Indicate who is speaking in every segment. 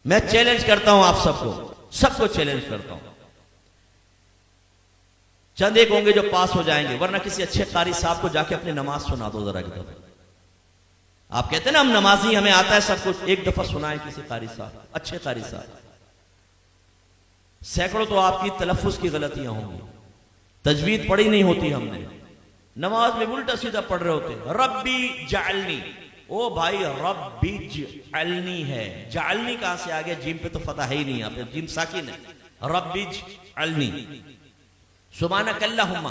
Speaker 1: मैं चैलेंज करता हूं आप सबको चैलेंज करता हूं। चंद एक होंगे जो पास हो जाएंगे, वरना किसी अच्छे कारी साहब को जाके अपनी नमाज सुना दो जरा की दफा। आप कहते हैं ना हम नमाजी, हमें आता है सब कुछ, एक दफा सुनाए किसी कारी साहब, अच्छे कारी साहब। सैकड़ों तो आपकी तलफ्फुज की गलतियां होंगी, तजवीद पढ़ी नहीं होती हमने, नमाज में उल्टा सीधा पढ़ रहे होते। रब्बी जालनी, ओ भाई रब्बी जालनी है, जालनी कहां से आ गया? जीम पे तो फतह है ही नहीं, आप जीम साकिन है। रब्बी जालनी, सुबाना कल्लाहुम्मा,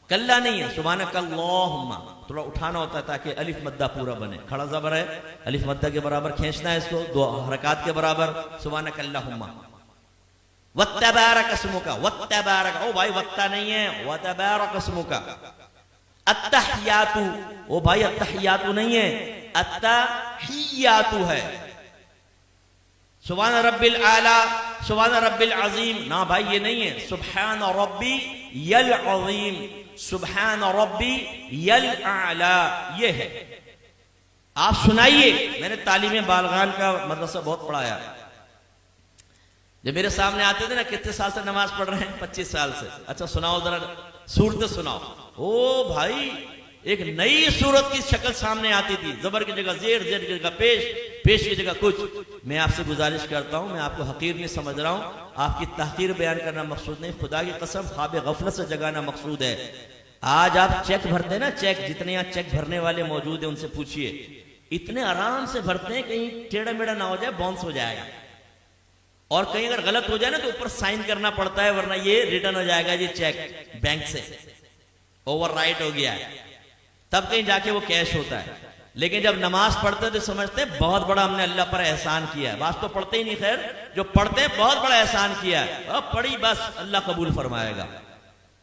Speaker 1: कल्ला नहीं है, सुबाना कल्लाहुम्मा थोड़ा उठाना होता है ताकि अलिफ मद्दा पूरा बने। खड़ा ज़बर है, अलिफ मद्दा के बराबर खींचना है इसको, दो हरकत के बराबर। सुबाना कल्लाहुम्मा वत्तबारक अस्मुका, वत्तबारक, ओ भाई वत्ता नहीं है, वत्तबारक अस्मुका। अत्तहियातु, ओ भाई अत्तहियातु नहीं है, अत्तहियातु है। सुभान रब्बिल आला, सुभान रब्बिल अजीम, ना भाई ये नहीं है, सुभान रब्बी यल अजीम, सुभान रब्बी यल आला, ये है। आप सुनाइए। मैंने तालीम बालगान का मदरसा बहुत पढ़ाया। जब मेरे सामने आते थे ना, कितने साल से नमाज पढ़ रहे हैं? 25 साल से। अच्छा सुनाओ जरा सूरत सुनाओ। ओ भाई एक नई सूरत की शक्ल सामने आती थी, जबर की जगह जेर, जेर की जगह पेश, पेश की जगह कुछ। मैं आपसे गुजारिश करता हूं, मैं आपको हकीर नहीं समझ रहा हूं, आपकी तहकीर बयान करना मकसूद नहीं, खुदा की कसम ख्वाब गफलत से जगाना मकसूद है। आज आप चेक भरते हैं ना, चेक, जितने यहाँ चेक भरने वाले मौजूद है उनसे पूछिए, इतने आराम से भरते हैं, कहीं टेढ़ा मेढ़ा ना हो जाए, बाउंस हो जाएगा। और कहीं अगर गलत हो जाए ना तो ऊपर साइन करना पड़ता है, वरना ये रिटर्न हो जाएगा ये चेक बैंक से, ओवरराइट हो गया है, तब कहीं जाके वो कैश होता है। लेकिन जब नमाज पढ़ते तो समझते हैं बहुत बड़ा हमने अल्लाह पर एहसान किया है। बात तो पढ़ते ही नहीं, खैर जो पढ़ते हैं बहुत बड़ा एहसान किया है, अब पढ़ी बस अल्लाह कबूल फरमाएगा।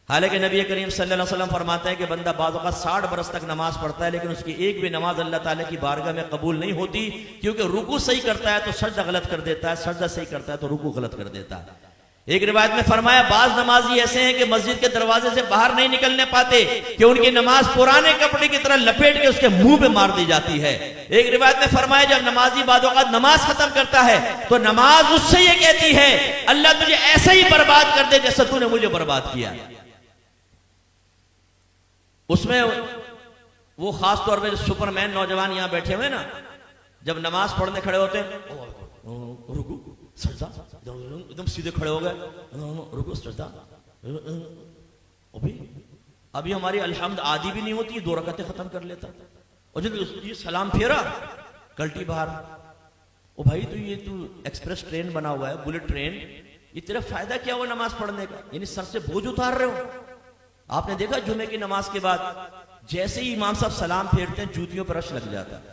Speaker 1: हालांकि नबी करीम सल्लल्लाहु अलैहि वसल्लम फरमाते हैं कि बंदा बाज़ औक़ात 60 बरस तक नमाज पढ़ता है, लेकिन उसकी एक भी नमाज अल्लाह ताला की बारगाह में कबूल नहीं होती, क्योंकि रुकू सही करता है तो सजदा गलत कर देता है, सजदा सही करता है तो रुकू गलत कर देता है। एक रिवायत में फरमाया, बाज नमाजी ऐसे हैं कि मस्जिद के दरवाजे से बाहर नहीं निकलने पाते कि उनकी नमाज पुराने कपड़े की तरह लपेट के उसके मुंह पे मार दी जाती है। एक रिवायत में फरमाया, जब नमाजी बाज़ औक़ात नमाज खत्म करता है तो नमाज उससे ये कहती है, अल्लाह तुझे ऐसे ही बर्बाद कर दे जैसे तूने मुझे बर्बाद किया। उसमें वो खास तौर पे सुपरमैन नौजवान यहां बैठे हुए ना, जब नमाज पढ़ने खड़े होते हैं, रुकू सजदा, एकदम सीधे खड़े हो गए, रुकू सजदा, अभी हमारी अल्हम्द आदि भी नहीं होती, 2 रकातें खत्म कर लेता। और जब ये सलाम फेरा, कल्टी बाहर, ओ भाई तो ये तू एक्सप्रेस ट्रेन बना हुआ है, बुलेट ट्रेन, ये तेरा फायदा क्या हुआ नमाज पढ़ने का? यानी सर से बोझ उतार रहे हो। आपने देखा जुमे की नमाज के बाद जैसे ही इमाम साहब सलाम फेरते हैं, जूतियों पर रश लग जाता है,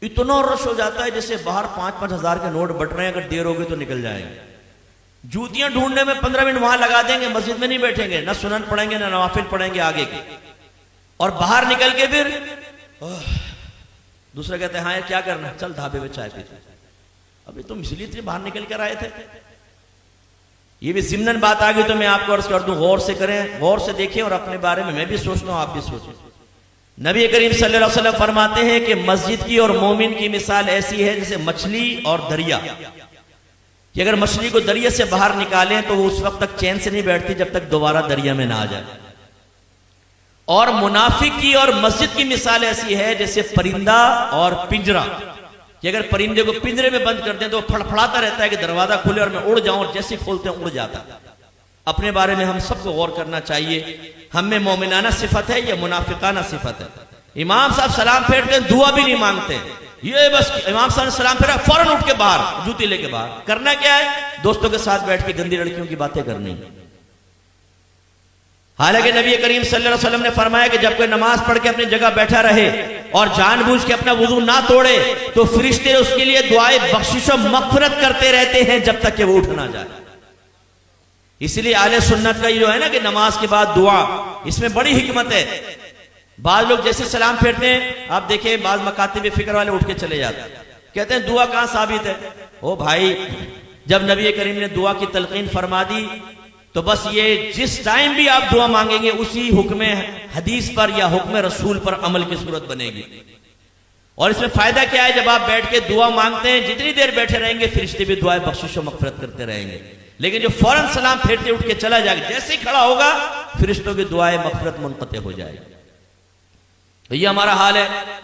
Speaker 1: इतना रश हो जाता है जैसे बाहर 5-5 हजार के नोट बट रहे हैं, अगर देर होगी तो निकल जाएंगे। जूतियां ढूंढने में 15 मिनट वहां लगा देंगे, मस्जिद में नहीं बैठेंगे, ना सुनन पढ़ेंगे ना नवाफिल पढ़ेंगे आगे के, और बाहर निकल के फिर दूसरा कहते हैं, हाँ यार क्या करना, चल ढाबे में चाय पीते। अभी तुम इसलिए बाहर निकल कर आए थे। ये भी ज़िम्नन बात आ गई तो मैं आपको अर्ज कर दूं, गौर से करें, गौर से देखें, और अपने बारे में मैं भी सोचता हूं, आप भी सोचें। नबी करीम सल्लल्लाहु अलैहि वसल्लम फरमाते हैं कि मस्जिद की और मोमिन की मिसाल ऐसी है जैसे मछली और दरिया, कि अगर मछली को दरिया से बाहर निकालें तो वो उस वक्त तक चैन से नहीं बैठती जब तक दोबारा दरिया में ना आ जाए। और मुनाफिक की और मस्जिद की मिसाल ऐसी है जैसे परिंदा और पिंजरा, कि अगर परिंदे को पिंजरे में बंद कर दें तो फड़फड़ाता रहता है कि दरवाजा खुले और मैं उड़ जाऊं, और जैसे खोलते हैं उड़ जाता है। अपने बारे में हम सबको गौर करना चाहिए, हम में मोमिनाना सिफत है या मुनाफिकाना सिफत है। इमाम साहब सलाम फेरते हैं, दुआ भी नहीं मांगते, ये बस इमाम साहब ने सलाम फेरा फौरन उठ के बाहर, जूती लेके बाहर। करना क्या है? दोस्तों के साथ बैठ के गंदी लड़कियों की बातें करनी। हालांकि नबी करीम सल्लल्लाहु अलैहि वसल्लम ने फरमाया कि जब कोई नमाज पढ़ के अपनी जगह बैठा रहे और जानबूझ के अपना वुजू ना तोड़े तो फरिश्ते उसके लिए दुआए बख्शिश और मग़फ़िरत करते रहते हैं जब तक कि वो उठ ना जाए। इसलिए आले सुन्नत का जो है ना कि नमाज के बाद दुआ, इसमें बड़ी हिकमत है। बाज लोग जैसे सलाम फेरते हैं, आप देखें बाज मकातिब फिक्र वाले उठ के चले जाते हैं, कहते हैं दुआ कहां साबित है? ओ भाई, जब नबी करीम ने दुआ की तलकीन फरमा दी तो बस ये जिस टाइम भी आप दुआ मांगेंगे उसी हुक्म हदीस पर या हुक्म रसूल पर अमल की सूरत बनेगी। और इसमें फायदा क्या है, जब आप बैठ के दुआ मांगते हैं, जितनी देर बैठे रहेंगे फरिश्ते भी दुआएं बख्शिश और मगफिरत करते रहेंगे। लेकिन जो फौरन सलाम फेरते उठ के चला जाएगा, जैसे ही खड़ा होगा फरिश्तों की दुआएं मगफिरत मुनक़ते हो जाएगी। तो ये हमारा हाल है।